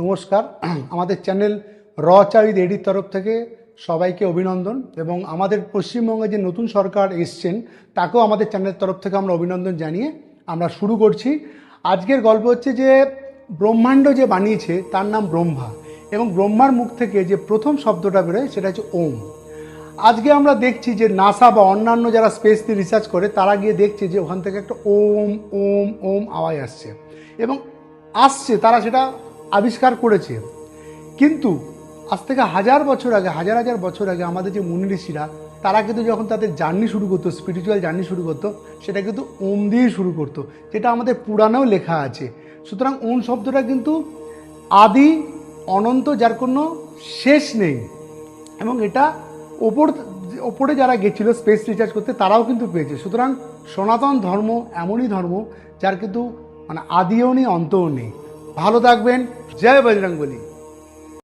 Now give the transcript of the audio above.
নমস্কার। আমাদের চ্যানেল র চাইদ এডির তরফ থেকে সবাইকে অভিনন্দন এবং আমাদের পশ্চিমবঙ্গে যে নতুন সরকার এসছেন তাকেও আমাদের চ্যানেলের তরফ থেকে আমরা অভিনন্দন জানিয়ে আমরা শুরু করছি। আজকের গল্প হচ্ছে যে ব্রহ্মাণ্ড যে বানিয়েছে তার নাম ব্রহ্মা এবং ব্রহ্মার মুখ থেকে যে প্রথম শব্দটা বেরোয় সেটা হচ্ছে ওম। আজকে আমরা দেখছি যে নাসা বা অন্যান্য যারা স্পেস নিয়ে রিসার্চ করে তারা গিয়ে দেখছে যে ওখান থেকে একটা ওম ওম ওম আওয়াজ আসছে এবং তারা সেটা আবিষ্কার করেছে। কিন্তু আজ থেকে হাজার হাজার বছর আগে আমাদের যে মুনি ঋষিরা তারা কিন্তু যখন তাদের জার্নি শুরু করতো, স্পিরিচুয়াল জার্নি শুরু করতো, সেটা কিন্তু ওম দিয়েই শুরু করতো, যেটা আমাদের পুরাণেও লেখা আছে। সুতরাং ওম শব্দটা কিন্তু আদি, অনন্ত, যার কোনো শেষ নেই। এবং এটা ওপরে যারা গেছিলো স্পেস রিসার্চ করতে তারাও কিন্তু পেয়েছে। সুতরাং সনাতন ধর্ম এমনই ধর্ম যার কিন্তু আদিও নেই, অন্তও নেই। ভালো থাকবেন। জয় বজরংবলী।